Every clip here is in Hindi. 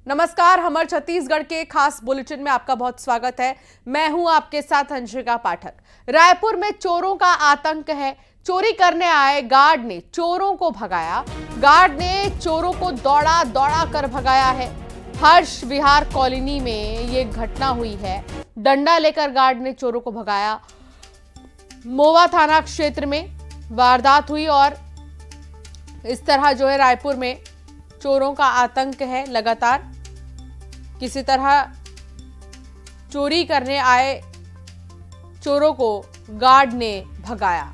नमस्कार, हमर छत्तीसगढ़ के खास बुलेटिन में आपका बहुत स्वागत है। मैं हूं आपके साथ अंशिका पाठक। रायपुर में चोरों का आतंक है। चोरी करने आए गार्ड ने चोरों को भगाया। गार्ड ने चोरों को दौड़ा दौड़ा कर भगाया है। हर्ष विहार कॉलोनी में ये घटना हुई है। डंडा लेकर गार्ड ने चोरों को भगाया। मोवा थाना क्षेत्र में वारदात हुई और इस तरह जो है रायपुर में चोरों का आतंक है। लगातार किसी तरह चोरी करने आए चोरों को गार्ड ने भगाया।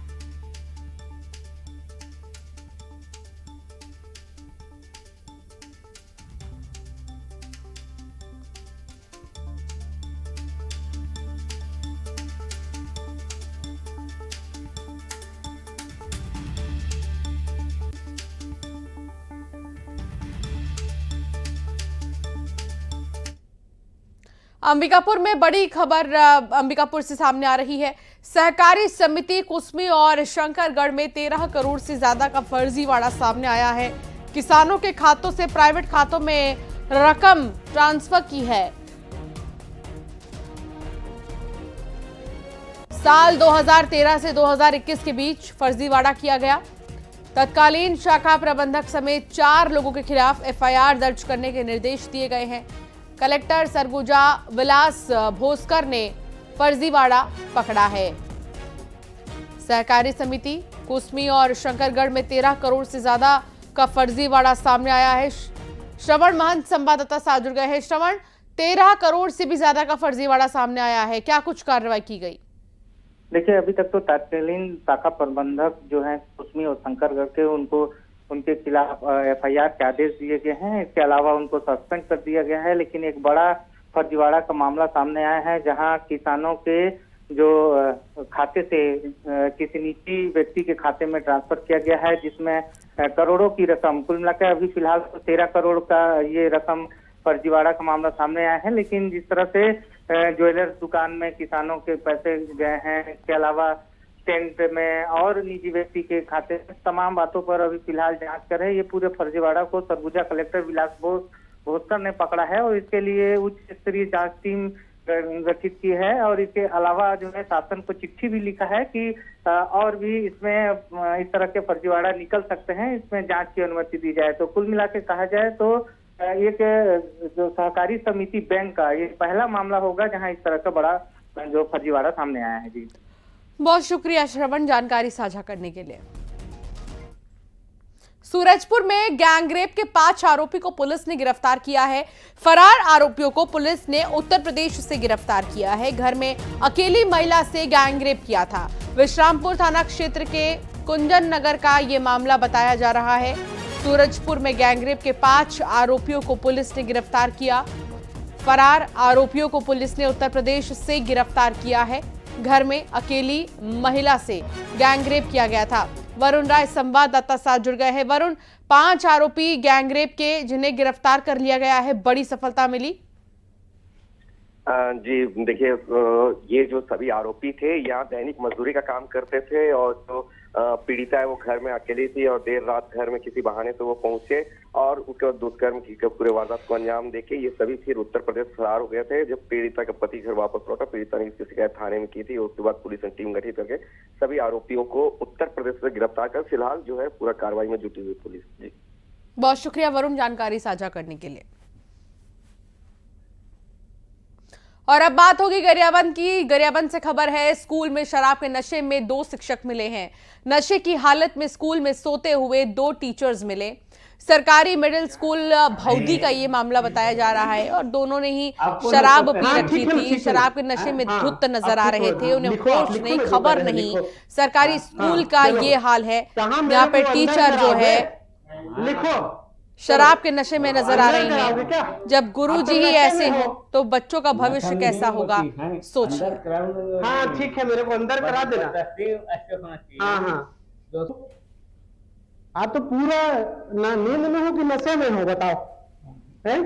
अंबिकापुर में बड़ी खबर अंबिकापुर से सामने आ रही है। सहकारी समिति कुसमी और शंकरगढ़ में 13 करोड़ से ज्यादा का फर्जीवाड़ा सामने आया है। किसानों के खातों से प्राइवेट खातों में रकम ट्रांसफर की है। साल 2013 से 2021 के बीच फर्जीवाड़ा किया गया। तत्कालीन शाखा प्रबंधक समेत 4 लोगों के खिलाफ एफआईआर दर्ज करने के निर्देश दिए गए हैं। कलेक्टर सरगुजा विलास भोसकर ने फर्जीवाड़ा पकड़ा है। सहकारी समिति कुसमी और शंकरगढ़ में 13 करोड़ से ज्यादा का फर्जीवाड़ा सामने आया है। श्रवण महंत संवाददाता साथ जुड़ गए हैं। श्रवण, 13 करोड़ से भी ज्यादा का फर्जीवाड़ा सामने आया है, क्या कुछ कार्रवाई की गई? देखिए, अभी तक तो तत्कालीन शाखा प्रबंधक जो है कुसमी और शंकरगढ़ के उनके खिलाफ एफआईआर के आदेश दिए गए हैं। इसके अलावा उनको सस्पेंड कर दिया गया है। लेकिन एक बड़ा फर्जीवाड़ा का मामला सामने आया है, जहां किसानों के जो खाते से किसी निजी व्यक्ति के खाते में ट्रांसफर किया गया है, जिसमें करोड़ों की रकम, कुल मिलाकर अभी फिलहाल तो 13 करोड़ का ये रकम फर्जीवाड़ा का मामला सामने आया है। लेकिन जिस तरह से ज्वेलर्स दुकान में किसानों के पैसे गए हैं, इसके अलावा टेंट में और निजी व्यक्ति के खाते में, तमाम बातों पर अभी फिलहाल जांच कर रहे हैं। ये पूरे फर्जीवाड़ा को सरगुजा कलेक्टर विलास भोसकर ने पकड़ा है और इसके लिए उच्च स्तरीय जांच टीम गठित की है। और इसके अलावा जो है शासन को चिट्ठी भी लिखा है कि और भी इसमें इस तरह के फर्जीवाड़ा निकल सकते हैं, इसमें जांच की अनुमति दी जाए। तो कुल मिला के कहा जाए तो एक जो सहकारी समिति बैंक का ये पहला मामला होगा जहां इस तरह का बड़ा जो फर्जीवाड़ा सामने आया है। जी, बहुत शुक्रिया श्रवण, जानकारी साझा करने के लिए। सूरजपुर में गैंगरेप के 5 आरोपी को पुलिस ने गिरफ्तार किया है। फरार आरोपियों को पुलिस ने उत्तर प्रदेश से गिरफ्तार किया है। घर में अकेली महिला से गैंगरेप किया था। विश्रामपुर थाना क्षेत्र के कुंजन नगर का यह मामला बताया जा रहा है। सूरजपुर में गैंगरेप के 5 आरोपियों को पुलिस ने गिरफ्तार किया। फरार आरोपियों को पुलिस ने उत्तर प्रदेश से गिरफ्तार किया है। घर में अकेली महिला से गैंगरेप किया गया था। वरुण राय संवाददाता साथ जुड़ गए हैं। वरुण, 5 आरोपी गैंगरेप के जिन्हें गिरफ्तार कर लिया गया है, बड़ी सफलता मिली। जी देखिए, ये जो सभी आरोपी थे यहाँ दैनिक मजदूरी का काम करते थे और जो पीड़िता है वो घर में अकेली थी और देर रात घर में किसी बहाने से वो पहुंचे और उसके बाद दुष्कर्म की पूरे वारदात को अंजाम देके ये सभी फिर उत्तर प्रदेश फरार हो गए थे। जब पीड़िता का पति घर वापस लौटा, पीड़िता ने इसकी शिकायत थाने में की थी। उसके बाद पुलिस ने टीम गठित करके सभी आरोपियों को उत्तर प्रदेश से गिरफ्तार कर फिलहाल जो है पूरा कार्रवाई में जुटी हुई पुलिस। जी, बहुत शुक्रिया वरुण, जानकारी साझा करने के लिए। और अब बात होगी गरियाबंद की। गरियाबंद से खबर है, स्कूल में शराब के नशे में 2 शिक्षक मिले हैं। नशे की हालत में स्कूल में सोते हुए 2 टीचर्स मिले। सरकारी मिडिल स्कूल भौदी का ये मामला बताया जा रहा है और दोनों ने ही शराब पी रखी थी। शराब के नशे में धुत नजर आ रहे थे, उन्हें होश नहीं, खबर नहीं। सरकारी स्कूल का ये हाल है। यहाँ पे टीचर जो है शराब के नशे में नजर आ रही हैं। जब गुरुजी ही ऐसे हो तो बच्चों का भविष्य कैसा होगा, सोचिए। हाँ ठीक है, मेरे को अंदर करा देना। हाँ हाँ, आप तो पूरा नींद में हो कि नशे में हो, बताओ? है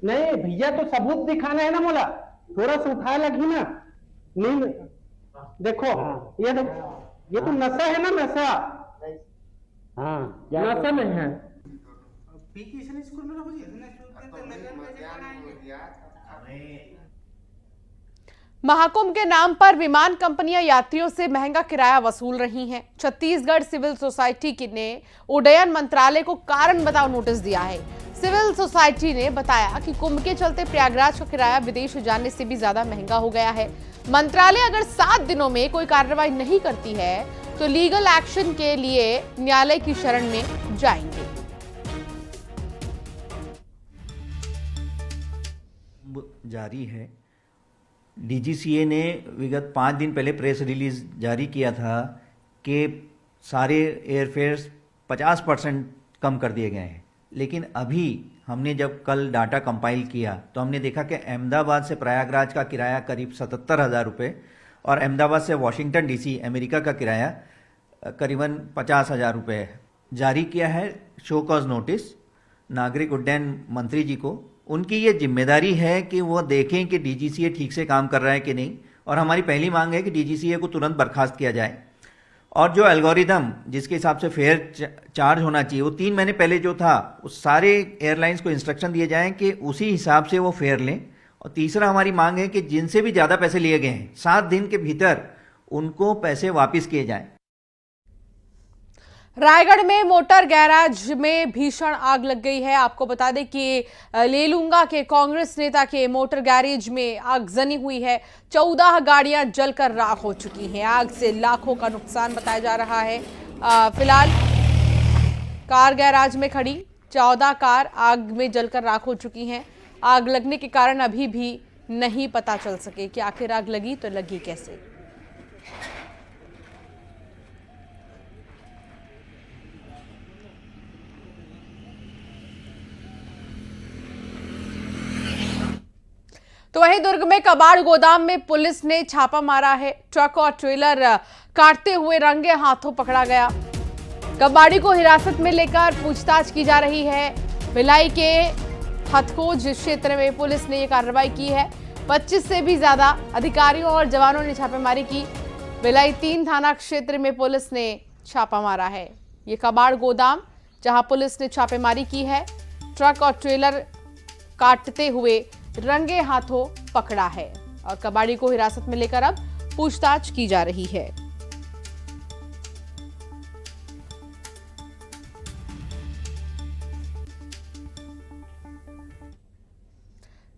नहीं भैया, तो सबूत दिखाना है ना। बोला थोड़ा सा उठाया लगी ना नींद। देखो ये तो नशा है ना, नशा। हाँ नशा में है। स्कूल में रखो महाकुंभ के नाम पर विमान कंपनियां यात्रियों से महंगा किराया वसूल रही हैं। छत्तीसगढ़ सिविल सोसाइटी ने उड्डयन मंत्रालय को कारण बताओ नोटिस दिया है। सिविल सोसाइटी ने बताया कि कुंभ के चलते प्रयागराज का किराया विदेश जाने से भी ज्यादा महंगा हो गया है। मंत्रालय अगर 7 दिनों में कोई कार्रवाई नहीं करती है तो लीगल एक्शन के लिए न्यायालय की शरण में जाएंगे। जारी है। डीजीसीए ने विगत 5 दिन पहले प्रेस रिलीज जारी किया था कि सारे एयरफेयर्स 50% कम कर दिए गए हैं, लेकिन अभी हमने जब कल डाटा कंपाइल किया तो हमने देखा कि अहमदाबाद से प्रयागराज का किराया करीब 77,000 रुपये और अहमदाबाद से वाशिंगटन डीसी अमेरिका का किराया करीबन 50,000 रुपये है। जारी किया है शो कॉज नोटिस नागरिक उड्डयन मंत्री जी को। उनकी ये जिम्मेदारी है कि वो देखें कि डीजीसीए ठीक से काम कर रहा है कि नहीं, और हमारी पहली मांग है कि डीजीसीए को तुरंत बर्खास्त किया जाए और जो एल्गोरिदम जिसके हिसाब से फेयर चार्ज होना चाहिए वो 3 महीने पहले जो था उस सारे एयरलाइंस को इंस्ट्रक्शन दिए जाएं कि उसी हिसाब से वो फेयर लें। और तीसरा हमारी मांग है कि जिनसे भी ज़्यादा पैसे लिए गए हैं 7 दिन के भीतर उनको पैसे वापस किए जाएं। रायगढ़ में मोटर गैराज में भीषण आग लग गई है। आपको बता दें कि लेलूंगा के कांग्रेस नेता के मोटर गैरेज में आगजनी हुई है। 14 गाड़ियां जलकर राख हो चुकी हैं। आग से लाखों का नुकसान बताया जा रहा है। फिलहाल कार गैराज में खड़ी 14 कार आग में जलकर राख हो चुकी हैं। आग लगने के कारण अभी भी नहीं पता चल सके कि आखिर आग लगी तो लगी कैसे। तो वहीं दुर्ग में कबाड़ गोदाम में पुलिस ने छापा मारा है। ट्रक और ट्रेलर काटते हुए रंगे हाथों पकड़ा गया। कबाड़ी को हिरासत में लेकर पूछताछ की जा रही है। भिलाई के हथखोज क्षेत्र में पुलिस ने यह कार्रवाई की है। 25 से भी ज्यादा अधिकारियों और जवानों ने छापेमारी की। भिलाई 3 थाना क्षेत्र में पुलिस ने छापा मारा है। ये कबाड़ गोदाम जहां पुलिस ने छापेमारी की है, ट्रक और ट्रेलर काटते हुए रंगे हाथों पकड़ा है और कबाड़ी को हिरासत में लेकर अब पूछताछ की जा रही है।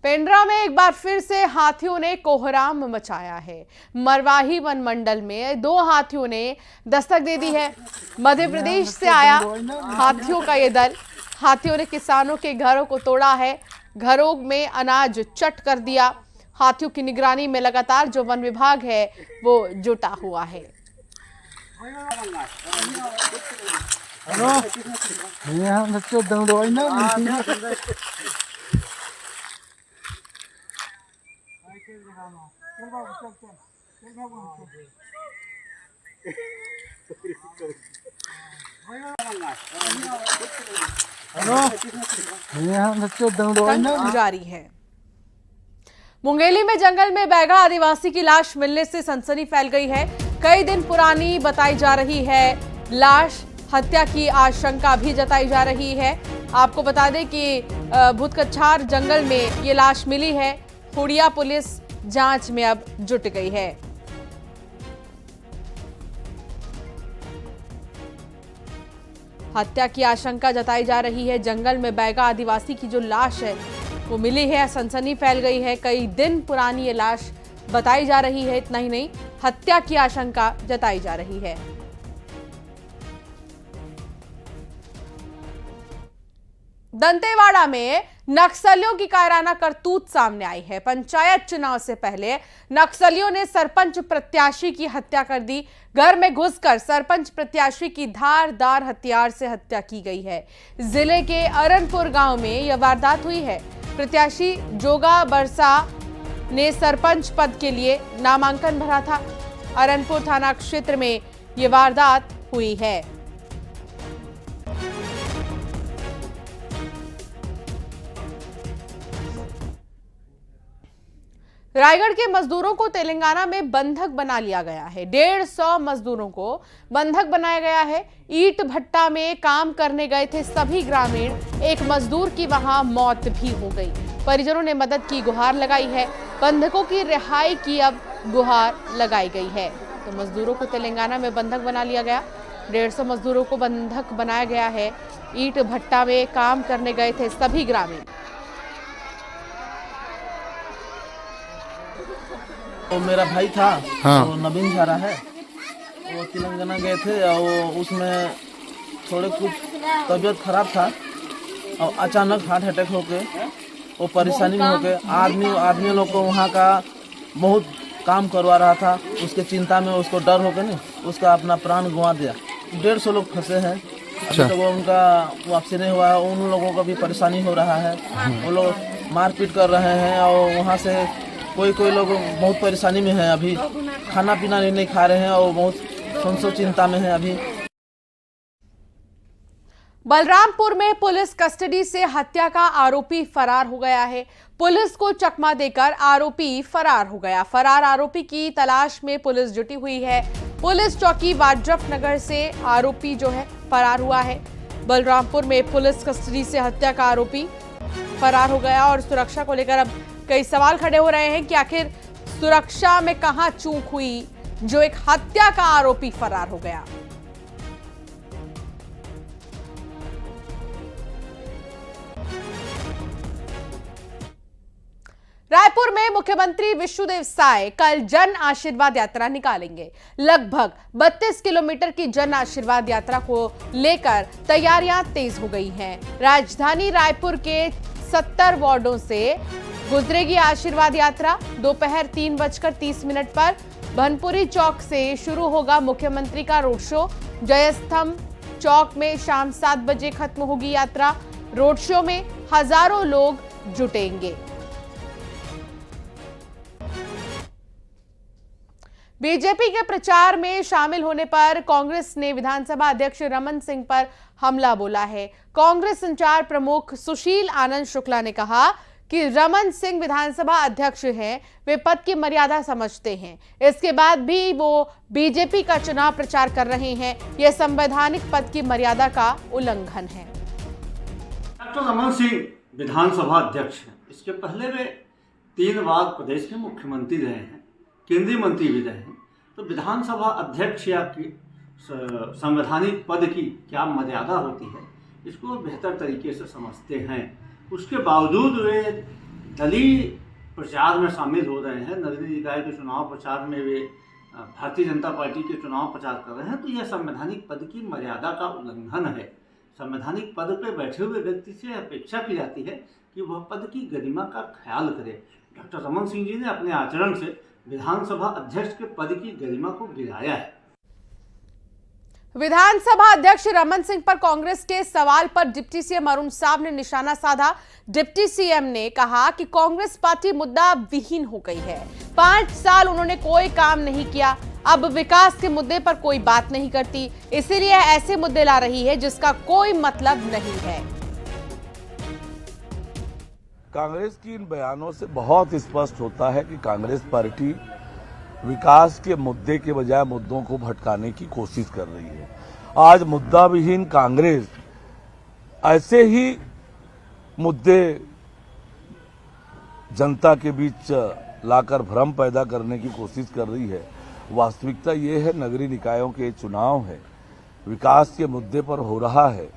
पेंड्रा में एक बार फिर से हाथियों ने कोहराम मचाया है। मरवाही वन मंडल में 2 हाथियों ने दस्तक दे दी है। मध्य प्रदेश से आया हाथियों का ये दल। हाथियों ने किसानों के घरों को तोड़ा है, घरों में अनाज चट कर दिया। हाथियों की निगरानी में लगातार जो वन विभाग है वो जुटा हुआ है। जारी है। मुंगेली में जंगल में बैगा आदिवासी की लाश मिलने से सनसनी फैल गई है। कई दिन पुरानी बताई जा रही है लाश। हत्या की आशंका भी जताई जा रही है। आपको बता दें कि भूतकच्छार जंगल में ये लाश मिली है। हुड़िया पुलिस जांच में अब जुट गई है। हत्या की आशंका जताई जा रही है। जंगल में बैगा आदिवासी की जो लाश है वो मिली है। सनसनी फैल गई है। कई दिन पुरानी ये लाश बताई जा रही है। इतना ही नहीं, हत्या की आशंका जताई जा रही है। दंतेवाड़ा में नक्सलियों की कायराना करतूत सामने आई है। पंचायत चुनाव से पहले नक्सलियों ने सरपंच प्रत्याशी की हत्या कर दी। घर में घुसकर सरपंच प्रत्याशी की धारदार हथियार से हत्या की गई है। जिले के अरनपुर गांव में यह वारदात हुई है। प्रत्याशी जोगा बरसा ने सरपंच पद के लिए नामांकन भरा था। अरनपुर थाना क्षेत्र में यह वारदात हुई है। रायगढ़ के मजदूरों को तेलंगाना में बंधक बना लिया गया है। 150 मजदूरों को बंधक बनाया गया है। ईंट भट्टा में काम करने गए थे सभी ग्रामीण। एक मजदूर की वहां मौत भी हो गई। परिजनों ने मदद की गुहार लगाई है। बंधकों की रिहाई की अब गुहार लगाई गई है। तो मजदूरों को तेलंगाना में बंधक बना लिया गया। 150 मजदूरों को बंधक बनाया गया है। ईंट भट्टा में काम करने गए थे सभी ग्रामीण। वो मेरा भाई था। हाँ। वो नवीन झारा है। वो तेलंगाना गए थे और उसमें थोड़े कुछ तबीयत खराब था और अचानक हार्ट अटैक होके वो परेशानी में होके आदमी लोग को वहाँ का बहुत काम करवा रहा था। उसके चिंता में उसको डर होकर नहीं उसका अपना प्राण गंवा दिया। 150 लोग फंसे हैं। अभी तक वो उनका वापसी नहीं हुआ है। उन लोगों को भी परेशानी हो रहा है। वो लोग मारपीट कर रहे हैं और वहाँ से कोई लोग बहुत परेशानी में है। अभी खाना पीना नहीं खा रहे हैं और बहुत संसो चिंता में है। अभी बलरामपुर में पुलिस कस्टडी से हत्या का आरोपी फरार हो गया है। पुलिस को चकमा देकर आरोपी फरार हो गया। फरार आरोपी की तलाश में पुलिस जुटी हुई है। पुलिस चौकी वाड्रफ नगर से आरोपी जो है फरार हुआ है। बलरामपुर में पुलिस कस्टडी से हत्या का आरोपी फरार हो गया और सुरक्षा को लेकर अब कई सवाल खड़े हो रहे हैं कि आखिर सुरक्षा में कहां चूक हुई जो एक हत्या का आरोपी फरार हो गया। रायपुर में मुख्यमंत्री विष्णुदेव साय कल जन आशीर्वाद यात्रा निकालेंगे। लगभग 32 किलोमीटर की जन आशीर्वाद यात्रा को लेकर तैयारियां तेज हो गई हैं। राजधानी रायपुर के 70 वार्डों से गुजरेगी आशीर्वाद यात्रा। दोपहर 3:30 पर भनपुरी चौक से शुरू होगा मुख्यमंत्री का रोड शो। जयस्तंभ चौक में शाम 7 बजे खत्म होगी यात्रा। रोड शो में हजारों लोग जुटेंगे। बीजेपी के प्रचार में शामिल होने पर कांग्रेस ने विधानसभा अध्यक्ष रमन सिंह पर हमला बोला है। कांग्रेस संचार प्रमुख सुशील आनंद शुक्ला ने कहा कि रमन सिंह विधानसभा अध्यक्ष हैं, वे पद की मर्यादा समझते हैं। इसके बाद भी वो बीजेपी का चुनाव प्रचार कर रहे हैं। यह संवैधानिक पद की मर्यादा का उल्लंघन है। डॉक्टर रमन सिंह विधानसभा अध्यक्ष हैं। इसके पहले वे 3 बार प्रदेश के मुख्यमंत्री रहे हैं, केंद्रीय मंत्री भी रहे हैं। तो विधानसभा अध्यक्ष या संवैधानिक पद की क्या मर्यादा होती है, इसको बेहतर तरीके से समझते हैं। उसके बावजूद वे दलीय प्रचार में शामिल हो रहे हैं। नगरीय निकाय के चुनाव प्रचार में वे भारतीय जनता पार्टी के चुनाव प्रचार कर रहे हैं। तो यह संवैधानिक पद की मर्यादा का उल्लंघन है। संवैधानिक पद पर बैठे हुए व्यक्ति से अपेक्षा की जाती है कि वह पद की गरिमा का ख्याल करे। डॉक्टर रमन सिंह जी ने अपने आचरण से विधानसभा अध्यक्ष के पद की गरिमा को गिराया है। विधानसभा अध्यक्ष रमन सिंह पर कांग्रेस के सवाल पर डिप्टी सीएम अरुण साव ने निशाना साधा। डिप्टी सीएम ने कहा कि कांग्रेस पार्टी मुद्दा विहीन हो गई है। 5 साल उन्होंने कोई काम नहीं किया, अब विकास के मुद्दे पर कोई बात नहीं करती, इसीलिए ऐसे मुद्दे ला रही है जिसका कोई मतलब नहीं है। कांग्रेस की इन बयानों से बहुत स्पष्ट होता है कि कांग्रेस पार्टी विकास के मुद्दे के बजाय मुद्दों को भटकाने की कोशिश कर रही है। आज मुद्दा विहीन कांग्रेस ऐसे ही मुद्दे जनता के बीच लाकर भ्रम पैदा करने की कोशिश कर रही है। वास्तविकता ये है, नगरीय निकायों के चुनाव है, विकास के मुद्दे पर हो रहा है।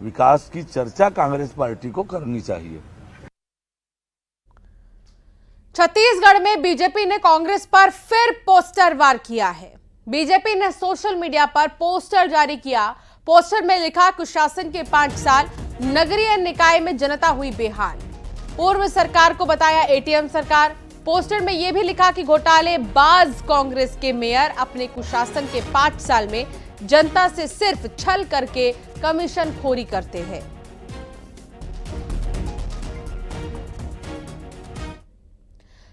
विकास की चर्चा कांग्रेस पार्टी को करनी चाहिए। छत्तीसगढ़ में बीजेपी ने कांग्रेस पर फिर पोस्टर वार किया है। बीजेपी ने सोशल मीडिया पर पोस्टर जारी किया। पोस्टर में लिखा, कुशासन के 5 साल, नगरीय निकाय में जनता हुई बेहाल, पूर्व सरकार को बताया एटीएम सरकार। पोस्टर में यह भी लिखा कि घोटालेबाज कांग्रेस के मेयर अपने कुशासन के 5 साल में जनता से सिर्फ छल करके कमीशन खोरी करते हैं।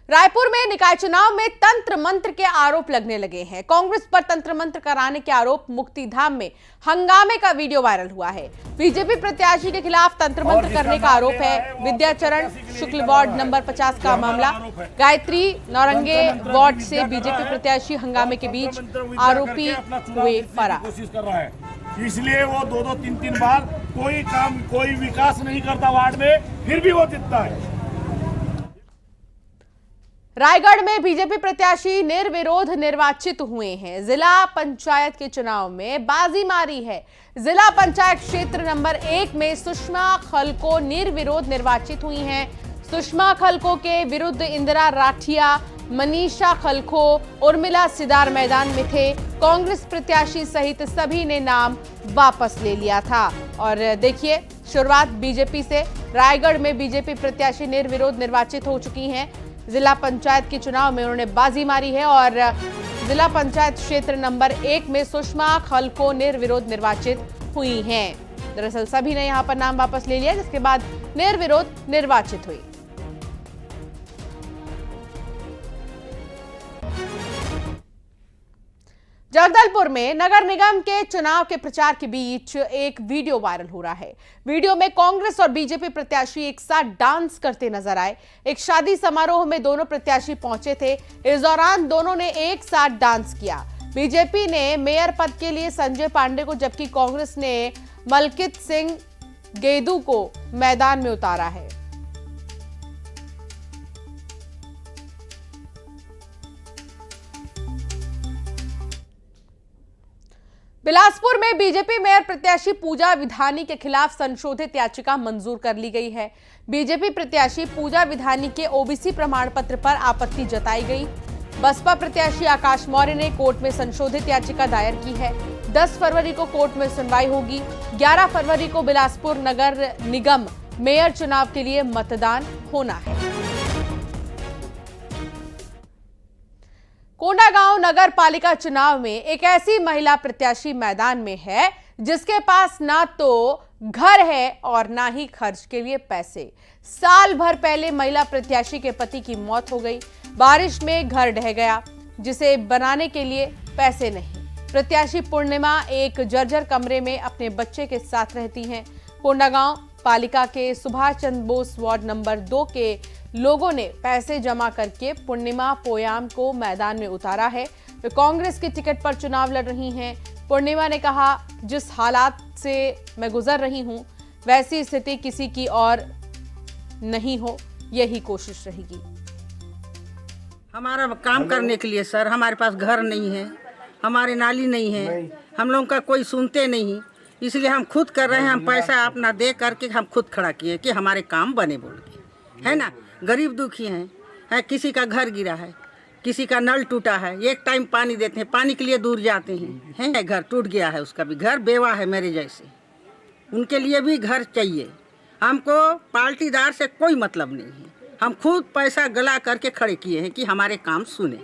रायपुर में निकाय चुनाव में तंत्र मंत्र के आरोप लगने लगे हैं। कांग्रेस पर तंत्र मंत्र कराने के आरोप मुक्तिधाम में हंगामे का वीडियो वायरल हुआ है। बीजेपी प्रत्याशी के खिलाफ तंत्र मंत्र करने का आरोप है। विद्याचरण शुक्ल वार्ड नंबर 50 का मामला। गायत्री नौरंगे वार्ड से बीजेपी प्रत्याशी हंगामे के बीच आरोपी हुए फरार। इसलिए वो 2-2, 3-3 बार कोई काम, कोई विकास नहीं करता वार्ड में, फिर भी वो जीतता है। रायगढ़ में बीजेपी प्रत्याशी निर्विरोध निर्वाचित हुए हैं। जिला पंचायत के चुनाव में बाजी मारी है। जिला पंचायत क्षेत्र नंबर 1 में सुषमा खलको निर्विरोध निर्वाचित हुई हैं। सुषमा खलको के विरुद्ध इंदिरा राठिया, मनीषा खलखो, उर्मिला सिदार मैदान में थे। कांग्रेस प्रत्याशी सहित सभी ने नाम वापस ले लिया था। और देखिए, शुरुआत बीजेपी से। रायगढ़ में बीजेपी प्रत्याशी निर्विरोध निर्वाचित हो चुकी हैं। जिला पंचायत के चुनाव में उन्होंने बाजी मारी है और जिला पंचायत क्षेत्र नंबर 1 में सुषमा खलको निर्विरोध निर्वाचित हुई हैं। दरअसल सभी ने यहां पर नाम वापस ले लिया, जिसके बाद निर्विरोध निर्वाचित हुई। जगदलपुर में नगर निगम के चुनाव के प्रचार के बीच एक वीडियो वायरल हो रहा है। वीडियो में कांग्रेस और बीजेपी प्रत्याशी एक साथ डांस करते नजर आए। एक शादी समारोह में दोनों प्रत्याशी पहुंचे थे। इस दौरान दोनों ने एक साथ डांस किया। बीजेपी ने मेयर पद के लिए संजय पांडे को, जबकि कांग्रेस ने मलकित सिंह गेदू को मैदान में उतारा है। बिलासपुर में बीजेपी मेयर प्रत्याशी पूजा विधानी के खिलाफ संशोधित याचिका मंजूर कर ली गई है। बीजेपी प्रत्याशी पूजा विधानी के ओबीसी प्रमाण पत्र पर आपत्ति जताई गई। बसपा प्रत्याशी आकाश मौर्य ने कोर्ट में संशोधित याचिका दायर की है। 10 फरवरी को कोर्ट में सुनवाई होगी। 11 फरवरी को बिलासपुर नगर निगम मेयर चुनाव के लिए मतदान होना है। कोंडागांव नगर पालिका चुनाव में एक ऐसी महिला प्रत्याशी मैदान में है जिसके पास ना तो घर है और ना ही खर्च के लिए पैसे। साल भर पहले महिला प्रत्याशी के पति की मौत हो गई। बारिश में घर ढह गया, जिसे बनाने के लिए पैसे नहीं। प्रत्याशी पूर्णिमा एक जर्जर कमरे में अपने बच्चे के साथ रहती हैं। कोंडागांव पालिका के सुभाष चंद्र बोस वार्ड नंबर 2 के लोगों ने पैसे जमा करके पूर्णिमा पोयाम को मैदान में उतारा है। वे कांग्रेस की टिकट पर चुनाव लड़ रही हैं। पूर्णिमा ने कहा, जिस हालात से मैं गुजर रही हूं, वैसी स्थिति किसी की और नहीं हो, यही कोशिश रहेगी। हमारा काम करने के लिए सर, हमारे पास घर नहीं है, हमारे नाली नहीं है, हम लोगों का कोई सुनते नहीं, इसलिए हम खुद कर रहे हैं। हम पैसा अपना दे करके हम खुद खड़ा किए कि हमारे काम बने बोल के, है ना। गरीब दुखी हैं, किसी का घर गिरा है, किसी का नल टूटा है, एक टाइम पानी देते हैं, पानी के लिए दूर जाते हैं, घर टूट गया है, उसका भी घर बेवा है मेरे जैसे, उनके लिए भी घर चाहिए। हमको पार्टीदार से कोई मतलब नहीं है, हम खुद पैसा गला करके खड़े किए हैं कि हमारे काम सुने।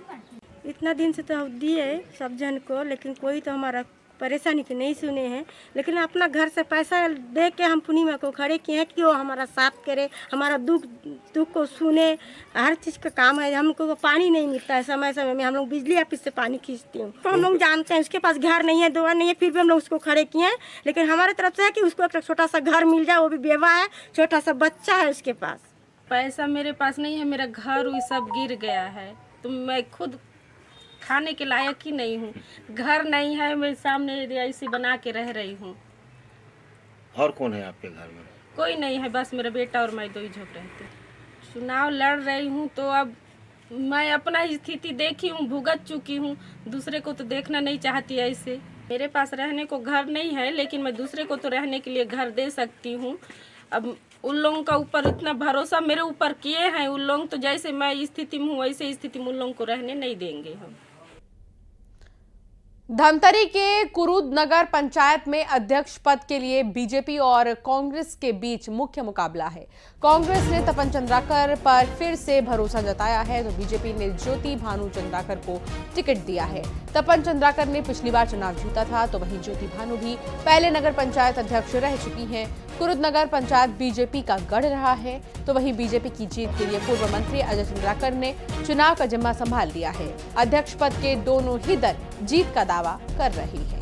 इतना दिन से तो दिए सब जन को, लेकिन कोई तो हमारा परेशानी के नहीं सुने हैं। लेकिन अपना घर से पैसा दे के हम पूर्णिमा को खड़े किए हैं कि वो हमारा साथ करे, हमारा दुख को सुने। हर चीज़ का काम है। हमको पानी नहीं मिलता है समय समय में, हम लोग बिजली ऑफिस से पानी खींचते हैं। तो हम लोग जानते हैं उसके पास घर नहीं है, दुआ नहीं है, फिर भी हम लोग उसको खड़े किए हैं। लेकिन हमारे तरफ से है कि उसको एक छोटा सा घर मिल जाए, वो भी बेवा है, छोटा सा बच्चा है उसके पास। पैसा मेरे पास नहीं है, मेरा घर वो सब गिर गया है, तो मैं खुद खाने के लायक ही नहीं हूँ। घर नहीं है, मेरे सामने ऐसी बना के रह रही हूँ। और कौन है आपके घर में? कोई नहीं है, बस मेरा बेटा और मैं दो ही झोंक रहते। चुनाव लड़ रही हूँ तो अब मैं अपना स्थिति देखी हूँ, भुगत चुकी हूँ, दूसरे को तो देखना नहीं चाहती ऐसे। मेरे पास रहने को घर नहीं है, लेकिन मैं दूसरे को तो रहने के लिए घर दे सकती हूँ। अब उन लोगों का ऊपर इतना भरोसा मेरे ऊपर किए हैं, उन लोग तो जैसे मैं स्थिति में हूँ वैसे स्थिति में उन लोगों को रहने नहीं देंगे हम। धमतरी के कुरुद नगर पंचायत में अध्यक्ष पद के लिए बीजेपी और कांग्रेस के बीच मुख्य मुकाबला है। कांग्रेस ने तपन चंद्राकर पर फिर से भरोसा जताया है तो बीजेपी ने ज्योति भानु चंद्राकर को टिकट दिया है। तपन चंद्राकर ने पिछली बार चुनाव जीता था तो वहीं ज्योति भानु भी पहले नगर पंचायत अध्यक्ष रह चुकी हैं। कुरुद नगर पंचायत बीजेपी का गढ़ रहा है तो वहीं बीजेपी की जीत के लिए पूर्व मंत्री अजय चंद्राकर ने चुनाव का जिम्मा संभाल लिया है। अध्यक्ष पद के दोनों ही दल जीत का दावा कर रही है।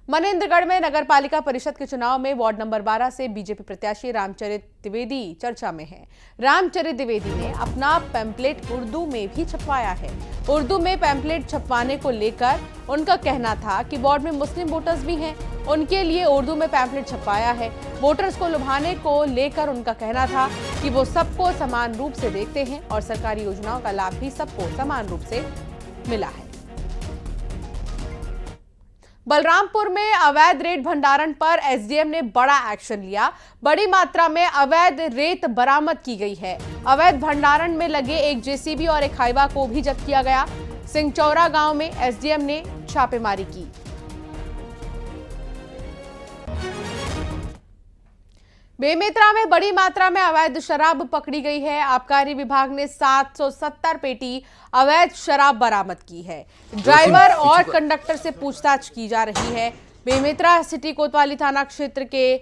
मनेंद्रगढ़ में नगर पालिका परिषद के चुनाव में वार्ड नंबर 12 से बीजेपी प्रत्याशी रामचरित द्विवेदी चर्चा में हैं। रामचरित द्विवेदी ने अपना पैम्पलेट उर्दू में भी छपवाया है। उर्दू में पैम्पलेट छपवाने को लेकर उनका कहना था कि वार्ड में मुस्लिम वोटर्स भी हैं, उनके लिए उर्दू में पैम्पलेट छपवाया है। वोटर्स को लुभाने को लेकर उनका कहना था कि वो सबको समान रूप से देखते हैं और सरकारी योजनाओं का लाभ भी सबको समान रूप से मिला है। बलरामपुर में अवैध रेत भंडारण पर एसडीएम ने बड़ा एक्शन लिया। बड़ी मात्रा में अवैध रेत बरामद की गई है। अवैध भंडारण में लगे एक जेसीबी और एक हाइवा को भी जब्त किया गया। सिंहचौरा गांव में एसडीएम ने छापेमारी की। बेमेतरा में बड़ी मात्रा में अवैध शराब पकड़ी गई है। आबकारी विभाग ने 770 पेटी अवैध शराब बरामद की है। ड्राइवर और कंडक्टर से पूछताछ की जा रही है। बेमेतरा सिटी कोतवाली थाना क्षेत्र के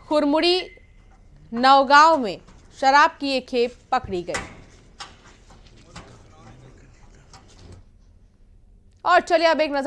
खुरमुड़ी नवगांव में शराब की एक खेप पकड़ी गई। और चलिए अब एक नजर